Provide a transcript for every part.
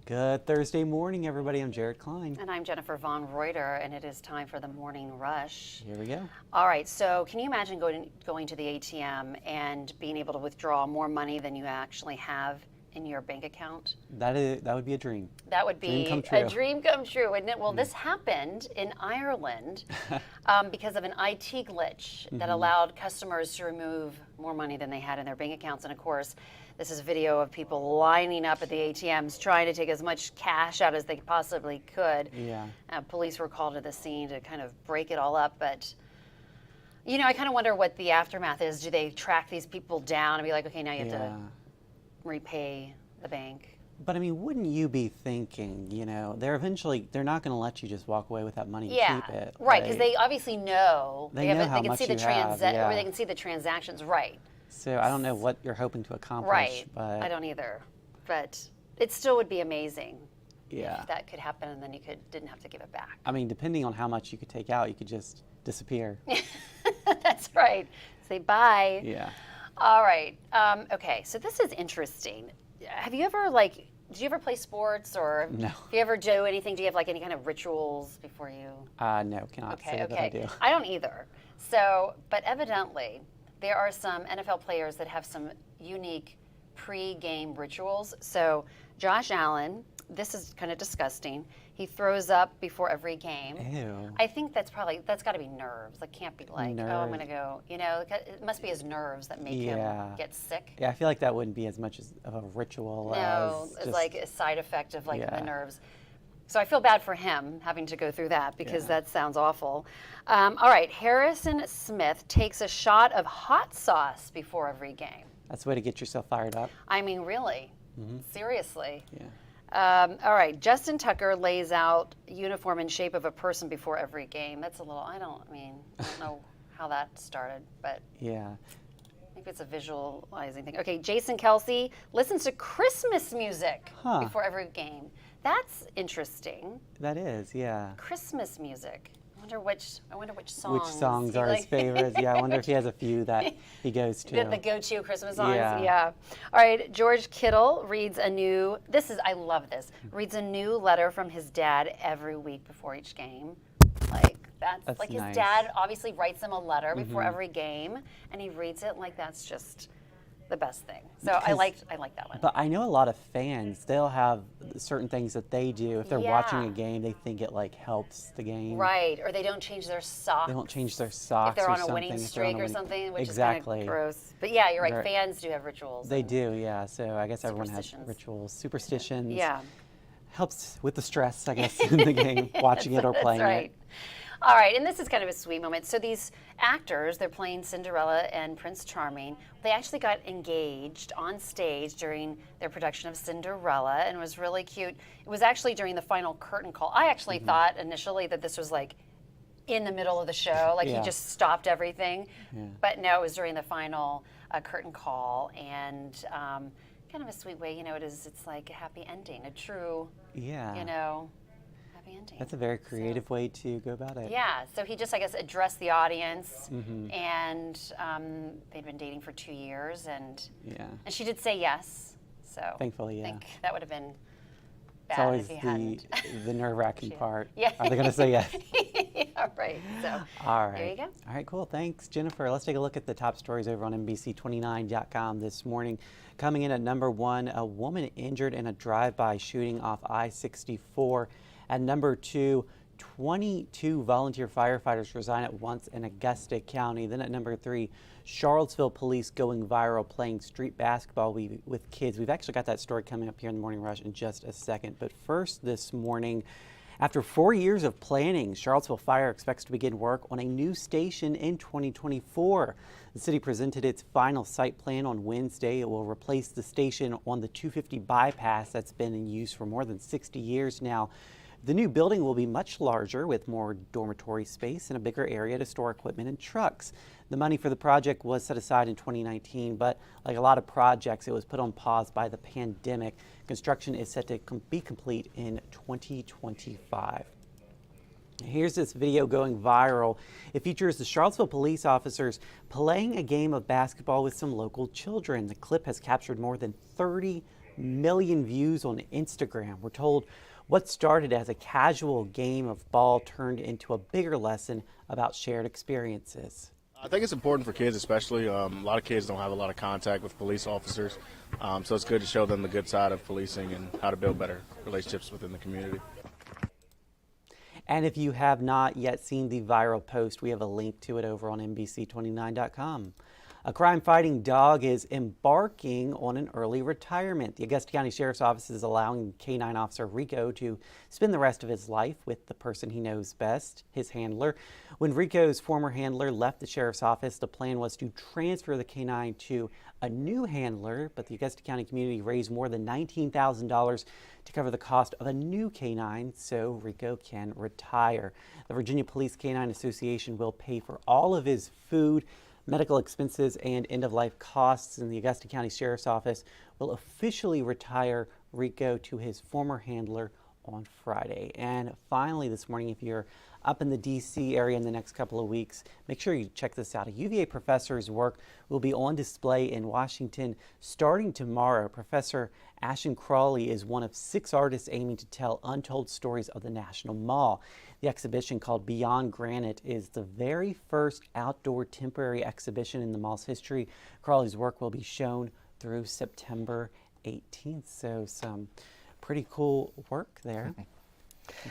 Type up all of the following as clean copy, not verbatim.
Good Thursday morning, everybody. I'm Jared Klein. And I'm Jennifer Von Reuter, and it is time for the morning rush. Here we go. All right, so can you imagine going to the ATM and being able to withdraw more money than you actually have in your bank account? That would be a dream. That would be a dream come true, wouldn't it? Well, this happened in Ireland because of an IT glitch that allowed customers to remove more money than they had in their bank accounts. And of course, this is video of people lining up at the ATMs trying to take as much cash out as they possibly could. Yeah. Police were called to the scene to kind of break it all up, but you know, I kind of wonder what the aftermath is. Do they track these people down and be like, okay, now you have to repay the bank? But I mean, wouldn't you be thinking, you know, they're not going to let you just walk away with that money and keep it. Right, because they obviously know. They know how they can much see the you have, or they can see the transactions, right. So I don't know what you're hoping to accomplish. Right, but I don't either. But it still would be amazing if that could happen and then you didn't have to give it back. I mean, depending on how much you could take out, you could just disappear. That's right. Say bye. Yeah. All right. Okay, so this is interesting. Have you ever, did you ever play sports or No. do you ever do anything? Do you have any kind of rituals before you? No, cannot say that I do. I don't either. So, but evidently, there are some NFL players that have some unique pre-game rituals. So Josh Allen, this is kind of disgusting. He throws up before every game. Ew. I think that's got to be nerves. It can't be like, oh, I'm going to go, you know, it must be his nerves that make him get sick. Yeah, I feel like that wouldn't be as much of a ritual as it's like a side effect of the nerves. So I feel bad for him having to go through that because that sounds awful. All right, Harrison Smith takes a shot of hot sauce before every game. That's a way to get yourself fired up. I mean, really? Seriously? Yeah. All right, Justin Tucker lays out uniform in shape of a person before every game. That's a little, I don't know how that started, but yeah. Maybe it's a visualizing thing. Okay, Jason Kelsey listens to Christmas music before every game. That's interesting. That is, yeah. Christmas music. I wonder which songs. Which songs are his favorites? Yeah, I wonder if he has a few that he goes to. The go-to Christmas songs. Yeah. All right, George Kittle reads I love this. Reads a new letter from his dad every week before each game. That's like nice. His dad obviously writes him a letter before every game, and he reads it. That's just the best thing. So I like that one. But I know a lot of fans, they'll have certain things that they do. If they're watching a game, they think it helps the game. Right, or they don't change their socks. They don't change their socks. If they're on or a winning streak or something, which is kind of gross. But yeah, you're right. Fans do have rituals. They do, yeah. So I guess everyone has rituals, superstitions. Yeah. Helps with the stress, I guess, in the game, watching it or playing it. All right, and this is kind of a sweet moment. So these actors, they're playing Cinderella and Prince Charming. They actually got engaged on stage during their production of Cinderella, and it was really cute. It was actually during the final curtain call. I actually thought initially that this was in the middle of the show, he just stopped everything. Yeah. But no, it was during the final curtain call, and kind of a sweet way, it's like a happy ending, a true, ending. That's a very creative way to go about it. Yeah, so he just, I guess, addressed the audience, and they'd been dating for 2 years, and she did say yes. So thankfully, I think that would have been bad it's always if he hadn't. the nerve-wracking part. Yeah. Are they going to say yes? Yeah, right. So all right. There you go. All right, cool. Thanks, Jennifer. Let's take a look at the top stories over on NBC29.com this morning. Coming in at number 1, a woman injured in a drive-by shooting off I-64. At number 2, 22 volunteer firefighters resign at once in Augusta County. Then at number 3, Charlottesville police going viral playing street basketball with kids. We've actually got that story coming up here in the Morning Rush in just a second. But first this morning, after 4 years of planning, Charlottesville Fire expects to begin work on a new station in 2024. The city presented its final site plan on Wednesday. It will replace the station on the 250 bypass that's been in use for more than 60 years now. The new building will be much larger with more dormitory space and a bigger area to store equipment and trucks. The money for the project was set aside in 2019, but like a lot of projects, it was put on pause by the pandemic. Construction is set to be complete in 2025. Here's this video going viral. It features the Charlottesville police officers playing a game of basketball with some local children. The clip has captured more than 30 million views on Instagram. We're told what started as a casual game of ball turned into a bigger lesson about shared experiences. I think it's important for kids, especially. A lot of kids don't have a lot of contact with police officers, so it's good to show them the good side of policing and how to build better relationships within the community. And if you have not yet seen the viral post, we have a link to it over on NBC29.com. A crime-fighting dog is embarking on an early retirement. The Augusta County Sheriff's Office is allowing K-9 Officer Rico to spend the rest of his life with the person he knows best, his handler. When Rico's former handler left the Sheriff's Office, the plan was to transfer the K-9 to a new handler, but the Augusta County community raised more than $19,000 to cover the cost of a new K-9 so Rico can retire. The Virginia Police K-9 Association will pay for all of his food, medical expenses, and end-of-life costs, and the Augusta County Sheriff's Office will officially retire Rico to his former handler on Friday. And finally this morning, if you're up in the D.C. area in the next couple of weeks, make sure you check this out. A UVA professor's work will be on display in Washington starting tomorrow. Professor Ashton Crawley is one of 6 artists aiming to tell untold stories of the National Mall. The exhibition, called Beyond Granite, is the very first outdoor temporary exhibition in the mall's history. Crawley's work will be shown through September 18th. So some pretty cool work there.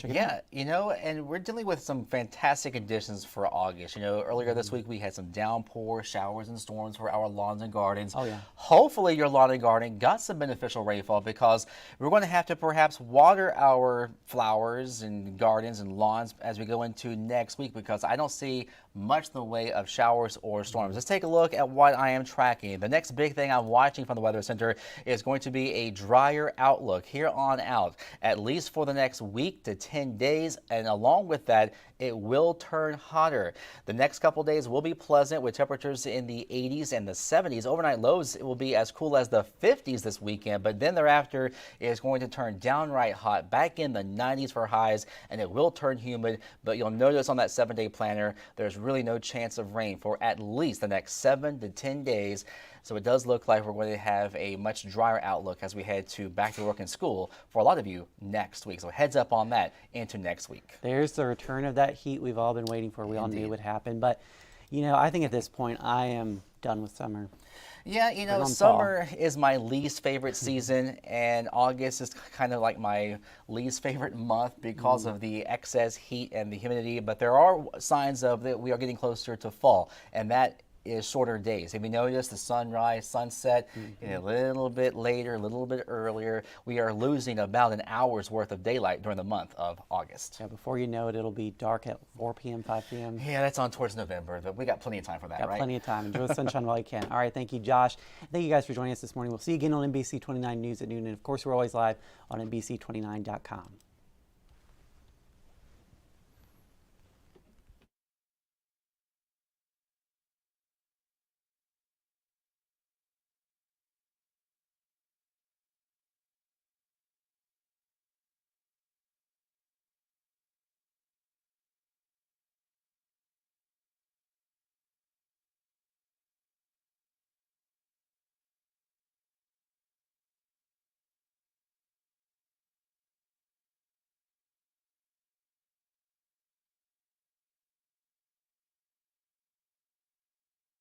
Yeah, you know, and we're dealing with some fantastic conditions for August. You know, earlier this week we had some downpour, showers, and storms for our lawns and gardens. Oh, yeah. Hopefully your lawn and garden got some beneficial rainfall, because we're going to have to perhaps water our flowers and gardens and lawns as we go into next week, because I don't see much in the way of showers or storms. Let's take a look at what I am tracking. The next big thing I'm watching from the Weather Center is going to be a drier outlook here on out, at least for the next week to 10 days, and along with that, it will turn hotter. The next couple days will be pleasant with temperatures in the 80s and the 70s. Overnight lows, it will be as cool as the 50s this weekend, but then thereafter it is going to turn downright hot, back in the 90s for highs, and it will turn humid. But you'll notice on that 7-day planner, there's really no chance of rain for at least the next 7 to 10 days. So it does look like we're going to have a much drier outlook as we head to back to work and school for a lot of you next week. So heads up on that into next week. There's the return of that heat we've all been waiting for. We all knew would happen. But, you know, I think at this point I am done with summer. Yeah, you know, summer is my least favorite season, and August is kind of like my least favorite month because of the excess heat and the humidity. But there are signs of that we are getting closer to fall, and that is shorter days. Have you noticed the sunrise, sunset, a little bit later, a little bit earlier? We are losing about an hour's worth of daylight during the month of August. Yeah, before you know it, it'll be dark at 4 p.m., 5 p.m. Yeah, that's on towards November, but we got plenty of time for that, Got right? plenty of time. Enjoy the sunshine while you can. All right, thank you, Josh. Thank you guys for joining us this morning. We'll see you again on NBC29 News at noon, and of course, we're always live on NBC29.com.